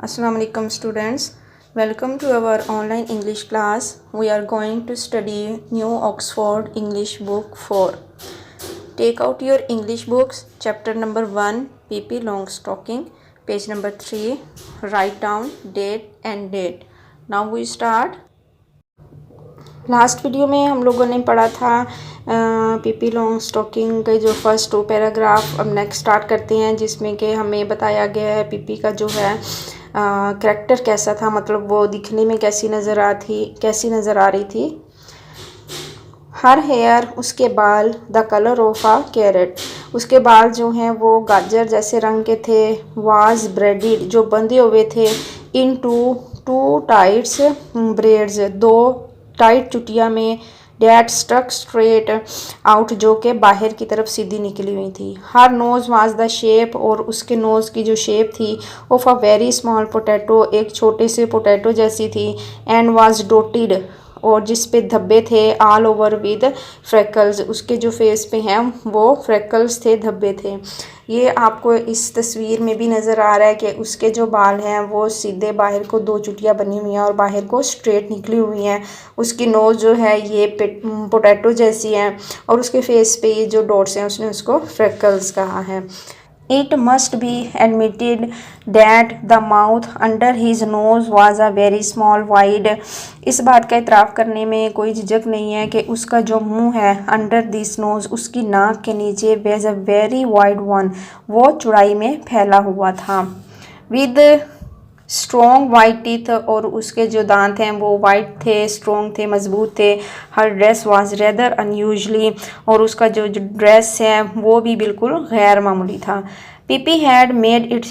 Assalamu alaikum students. Welcome to our online English class. We are going to study New Oxford English Book 4. Take out your English books. Chapter number 1 P.P. Longstocking. Page number 3. Write down date and date. Now we start. Last video में हम लोगों ने पढ़ा था PP लॉन्गस्टॉकिंग के जो first 2 paragraph. अब next start करते हैं जिसमें कि हमें बताया गया है पीपी का जो है करैक्टर कैसा था, मतलब वो दिखने में कैसी नज़र आ रही थी। हर हेयर उसके बाल the colour of a carrot, उसके बाल जो हैं वो गाजर जैसे रंग के थे। वाज ब्रेडिड, जो बंधे हुए थे। In two tights braids, 2 tight चुटिया में। डैट स्टक स्ट्रेट आउट, जो के बाहर की तरफ सीधी निकली हुई थी। हर नोज़ वाज द शेप, और उसके नोज़ की जो शेप थी of a very small potato, एक छोटे से पोटैटो जैसी थी। एंड वाज डोटेड, और जिस पे धब्बे थे। ऑल ओवर विद फ्रेकल्स, उसके जो फेस पे हैं वो फ्रेकल्स थे, धब्बे थे। ये आपको इस तस्वीर में भी नज़र आ रहा है कि उसके जो बाल हैं वो सीधे बाहर को 2 चुटियाँ बनी हुई हैं और बाहर को स्ट्रेट निकली हुई हैं। उसकी नोज़ जो है ये पोटैटो जैसी है, और उसके फेस पे ये जो डॉट्स हैं उसने उसको फ्रेकल्स कहा है। It must be admitted that the mouth under his nose was a very small wide. इस बात का इतराफ़ करने में कोई झिझक नहीं है कि उसका जो मुंह है under this nose, उसकी नाक के नीचे was a very wide one, वो चौड़ाई में फैला हुआ था। With स्ट्रॉन्ग वाइट टीथ, और उसके जो दांत हैं वो वाइट थे, स्ट्रॉन्ग थे, मजबूत थे। हर ड्रेस वाज रेदर अनयूजली, और उसका जो ड्रेस है वो भी बिल्कुल गैर मामूली था। PP had made it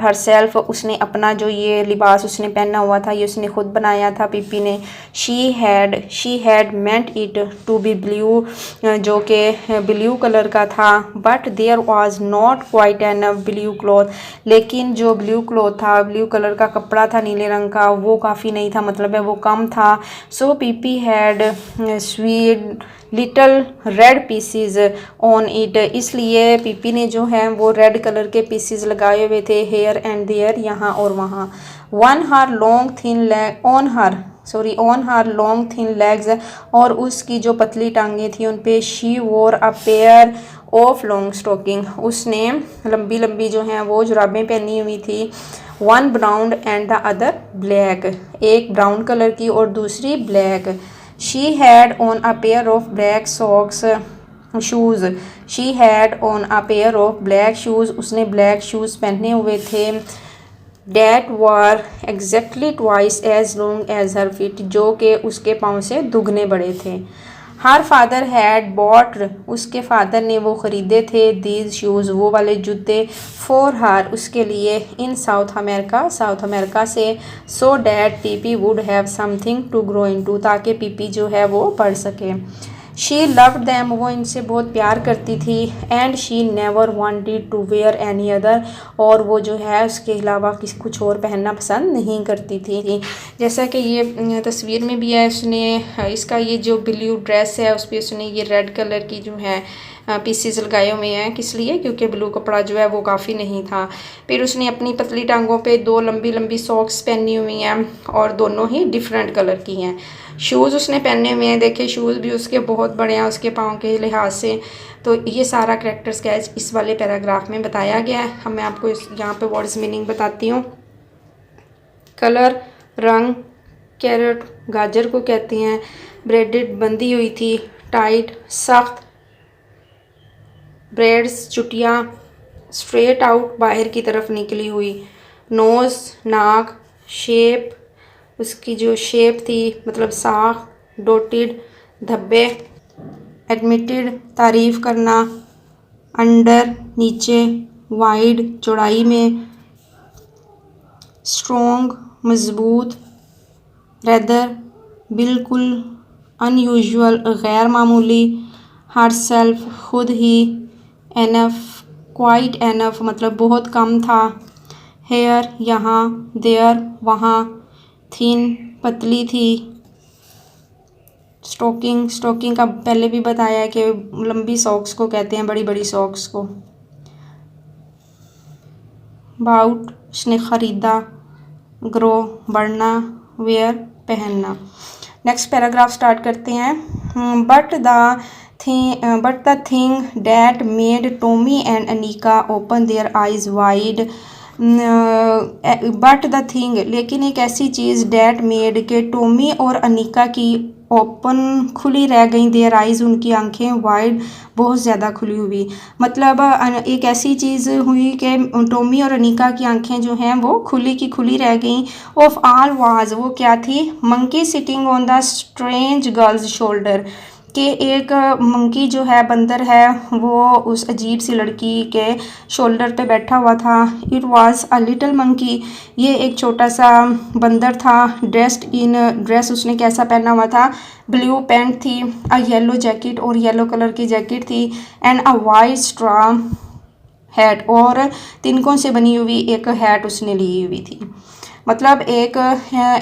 herself, उसने अपना जो ये लिबास उसने पहना हुआ था ये उसने खुद बनाया था पीपी ने। She had meant it to be blue, जो कि ब्लू कलर का था। But there was not quite enough blue cloth, लेकिन जो ब्लू क्लॉथ था, ब्लू कलर का कपड़ा था नीले रंग का, वो काफ़ी नहीं था, मतलब है वो कम था। So Pippi had sweet little red pieces on it, इसलिए पीपी ने जो है वो रेड कलर के पीसीज लगाए हुए थे हेयर एंड देयर, यहाँ और वहाँ। On her long thin legs, और उसकी जो पतली टांगे थी उन पे she wore a pair of long stocking, उसने लंबी लंबी जो हैं वो जुराबें पहनी हुई थी। One brown and the other black, एक ब्राउन कलर की और दूसरी black. She had on a pair of black shoes. उसने black shoes पहने हुए थे। That were exactly twice as long as her feet, जो कि उसके पाँव से दुगने बड़े थे। हर फादर हैड बॉट, उसके फादर ने वो ख़रीदे थे। दीज शूज़, वो वाले जूते। फॉर हर, उसके लिए। इन साउथ अमेरिका से। So that Pippi would have something to grow into, ताकि पीपी जो है वो पढ़ सके। शी लव्ड दैम, वो इनसे बहुत प्यार करती थी। And she never wanted to wear any other, और वो जो है उसके अलावा कुछ और पहनना पसंद नहीं करती थी। जैसा कि ये तस्वीर में भी है, उसने इसका ये जो ब्लू ड्रेस है उस पर उसने ये रेड कलर की जो है पीसीज लगाए हुए हैं। किस लिए? क्योंकि ब्लू कपड़ा जो है वो काफ़ी नहीं था। फिर उसने अपनी पतली टांगों पे 2 लंबी लंबी सॉक्स पहनी हुई हैं, और दोनों ही डिफरेंट कलर की हैं। शूज़ उसने पहने हुए हैं, देखिए शूज़ भी उसके बहुत बड़े हैं उसके पाँव के लिहाज से। तो ये सारा करैक्टर स्केच इस वाले पैराग्राफ में बताया गया है। अब मैं आपको यहाँ पे वर्ड्स मीनिंग बताती हूँ। कलर, रंग। कैरेट, गाजर को कहते हैं। ब्रेडेड, बंधी हुई थी। टाइट, सख्त। ब्रेड्स, चुटियाँ। स्ट्रेट आउट, बाहर की तरफ निकली हुई। नोज़, नाक। शेप, उसकी जो शेप थी मतलब साख। डोटेड, धब्बे। एडमिटेड, तारीफ़ करना। अंडर, नीचे। वाइड, चौड़ाई में। स्ट्रॉन्ग, मज़बूत। रेदर, बिल्कुल। अनयूजुअल, गैर मामूली। हरसेल्फ, खुद ही। एनफ, क्वाइट एनफ, मतलब बहुत कम था। हेयर, यहाँ। देयर, वहाँ। थिन, पतली थी। स्टॉकिंग का पहले भी बताया है कि लंबी सॉक्स को कहते हैं, बड़ी बड़ी सॉक्स को। बाउट, उसने ख़रीदा। ग्रो बढ़ना, वेयर पहनना। नेक्स्ट पैराग्राफ स्टार्ट करते हैं। But the thing that made Tommy and Anika open their eyes wide. But the thing, लेकिन एक ऐसी चीज़, डैट मेड के टॉमी और अनिका की ओपन खुली रह गई, देयर आइज़ उनकी आंखें, वाइड बहुत ज़्यादा खुली हुई। मतलब एक ऐसी चीज़ हुई कि टॉमी और अनिका की आंखें जो हैं वो खुली की खुली रह गई। ऑफ आल वाज, वो क्या थी? Monkey sitting on the strange girls shoulder, कि एक मंकी जो है, बंदर है, वो उस अजीब सी लड़की के शोल्डर पे बैठा हुआ था। It was a little monkey, ये एक छोटा सा बंदर था। ड्रेस उसने कैसा पहना हुआ था? ब्लू पैंट थी, अ येलो जैकेट, और येलो कलर की जैकेट थी, and a white straw hat, और तिनकों से बनी हुई एक हैट उसने ली हुई थी। मतलब एक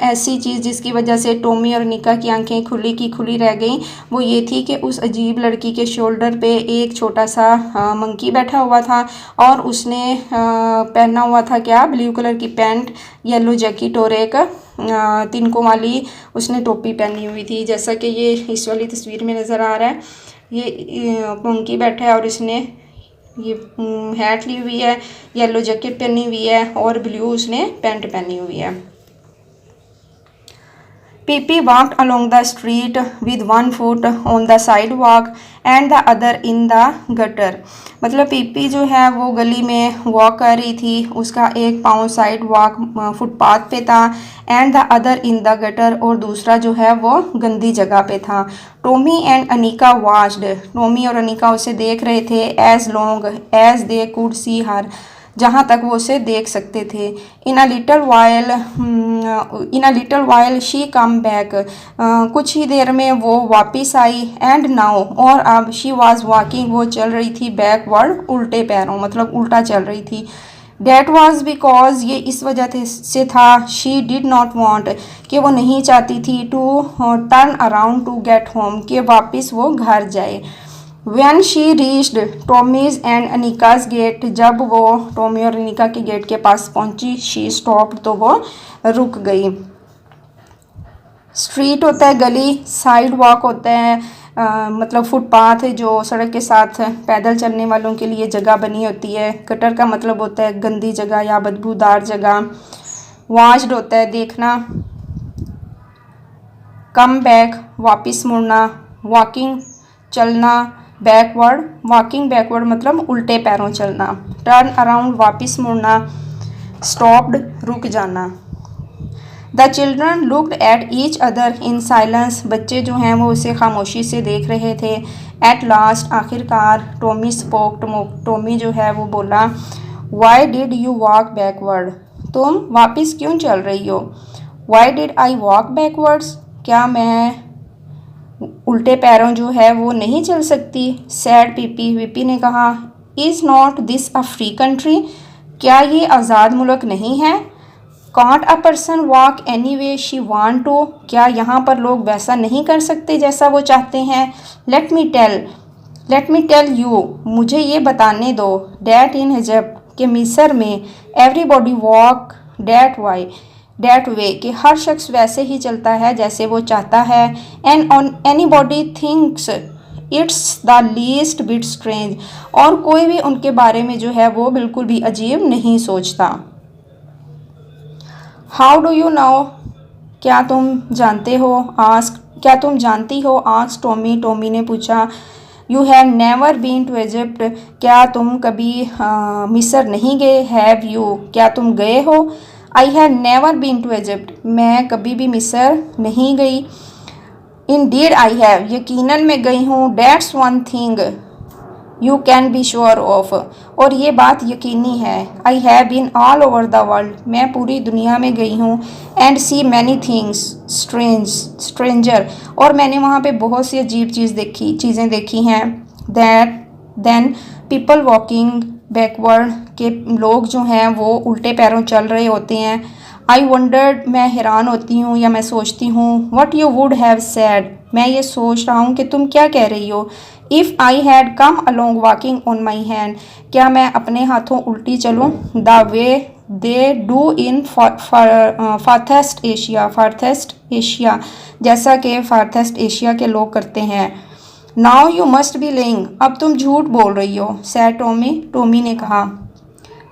ऐसी चीज़ जिसकी वजह से टॉमी और अनिका की आंखें खुली की खुली रह गईं, वो ये थी कि उस अजीब लड़की के शोल्डर पे एक छोटा सा मंकी बैठा हुआ था, और उसने पहना हुआ था क्या? ब्लू कलर की पैंट, येलो जैकेट, और एक तिनकों वाली उसने टोपी पहनी हुई थी। जैसा कि ये इस वाली तस्वीर में नज़र आ रहा है, ये मंकी बैठा है और इसने ये हैट ली हुई है, येलो जैकेट पहनी हुई है, और ब्लू उसने पैंट पहनी हुई है। PP walked along the street with one foot on the sidewalk and the other in the gutter। मतलब पीपी जो है वो गली में वॉक कर रही थी, उसका एक पाँव साइड वॉक फुटपाथ पे था, and the other in the gutter, और दूसरा जो है वो गंदी जगह पे था। Tommy and Annika watched, Tommy और अनिका उसे देख रहे थे, as long as they could see her, जहाँ तक वो उसे देख सकते थे। In a little while she come back, कुछ ही देर में वो वापस आई, एंड नाउ, और अब शी वॉज वॉकिंग, वो चल रही थी, बैकवर्ड उल्टे पैरों, मतलब उल्टा चल रही थी। डैट वॉज बिकॉज, ये इस वजह से था, शी डिड नॉट वॉन्ट, कि वो नहीं चाहती थी, to turn around to get home, कि वापस वो घर जाए। When she reached Tommy's and Anika's gate, जब वो टॉमी और अनिका के गेट के पास पहुंची, she stopped, तो वो रुक गई। स्ट्रीट होता है गली, साइड वॉक होता है मतलब फुटपाथ, जो सड़क के साथ पैदल चलने वालों के लिए जगह बनी होती है। कटर का मतलब होता है गंदी जगह या बदबूदार जगह। वॉच्ड होता है देखना। कम बैक वापस मुड़ना। वॉकिंग चलना। बैकवर्ड, वॉकिंग बैकवर्ड मतलब उल्टे पैरों चलना। टर्न अराउंड वापस मुड़ना। स्टॉप्ड रुक जाना। The children looked at each other in silence, बच्चे जो हैं वो उसे खामोशी से देख रहे थे। एट लास्ट, आखिरकार, टॉमी स्पोक, टॉमी जो है वो बोला, why did you walk backward, तुम वापस क्यों चल रही हो? Why did I walk backwards, क्या मैं उल्टे पैरों जो है वो नहीं चल सकती? सैड पीपी, पीपी ने कहा, is not this a free country, क्या ये आज़ाद मुल्क नहीं है? Can't a person walk any way she want to, क्या यहाँ पर लोग वैसा नहीं कर सकते जैसा वो चाहते हैं? लेट मी टेल यू, मुझे ये बताने दो, डैट इन इजिप्ट, के मिस्र में, एवरीबॉडी वॉक डैट वे, कि हर शख्स वैसे ही चलता है जैसे वो चाहता है। And on anybody thinks it's the least bit strange, और कोई भी उनके बारे में जो है वो बिल्कुल भी अजीब नहीं सोचता। हाउ डू यू नो, क्या तुम जानते हो? क्या तुम जानती हो? आस्क टॉमी, टॉमी ने पूछा। You have never been to Egypt, क्या तुम कभी मिस्र नहीं गए? हैव यू, क्या तुम गए हो? I have never been to Egypt, मैं कभी भी मिस्र नहीं गई। इंडीड आई हैव, यकीनन मैं गई हूँ। That's one thing you can be sure of, और ये बात यकीनी है। I have been all over the world, मैं पूरी दुनिया में गई हूँ। And see many things stranger, और मैंने वहाँ पे बहुत सी अजीब चीज़ें देखी हैं। देन पीपल वॉकिंग बैकवर्ड, के लोग जो हैं वो उल्टे पैरों चल रहे होते हैं। आई वंडर्ड, मैं हैरान होती हूँ या मैं सोचती हूँ। What you would have said, मैं ये सोच रहा हूँ कि तुम क्या कह रही हो। If I had come along walking on my hand, क्या मैं अपने हाथों उल्टी चलूँ? The way they do in farthest Asia, जैसा कि फार्थेस्ट एशिया के लोग करते हैं। Now you must be laying, अब तुम झूठ बोल रही हो, सैड टॉमी ने कहा।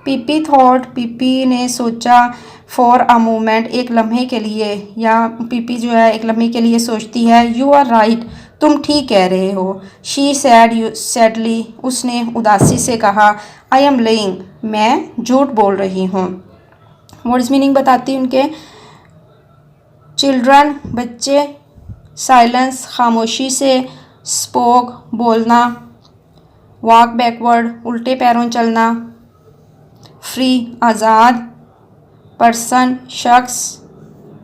पीपी थॉट, पीपी ने सोचा, फॉर अ मोमेंट, एक लम्हे के लिए, या पीपी जो है एक लम्हे के लिए सोचती है। यू आर राइट, तुम ठीक कह रहे हो। शी सैडली, उसने उदासी से कहा। आई एम लेइंग, मैं झूठ बोल रही हूँ। वर्ड्स मीनिंग बताती हूँ उनके। चिल्ड्रन, बच्चे। साइलेंस, खामोशी से। स्पोक, बोलना। वॉक बैकवर्ड, उल्टे पैरों चलना। फ्री, आज़ाद। पर्सन, शख्स।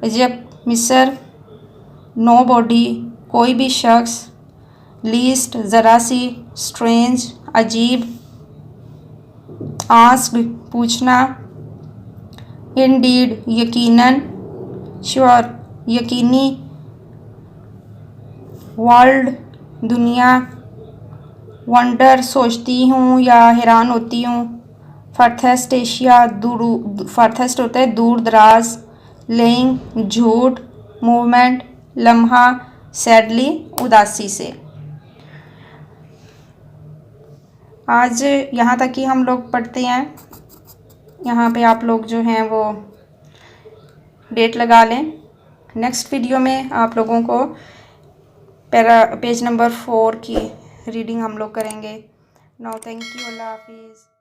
इजिप्ट, मिस्र। नो बॉडी, कोई भी शख्स। लीस्ट, ज़रा सी। स्ट्रेंज, अजीब। आस्क्ड, पूछना। इंडीड, यकीनन। श्योर, यकीनी। वर्ल्ड, दुनिया। वंडर, सोचती हूँ या हैरान होती हूँ। फार्थेस्ट एशिया, फार्थेस्ट होता है दूर दराज। लेइंग, झूठ। मूवमेंट, लम्हा। सैडली, उदासी से। आज यहाँ तक ही हम लोग पढ़ते हैं। यहाँ पे आप लोग जो हैं वो डेट लगा लें। नेक्स्ट वीडियो में आप लोगों को पेज नंबर 4 की रीडिंग हम लोग करेंगे। नाउ थैंक यू, अल्लाह हाफिज़।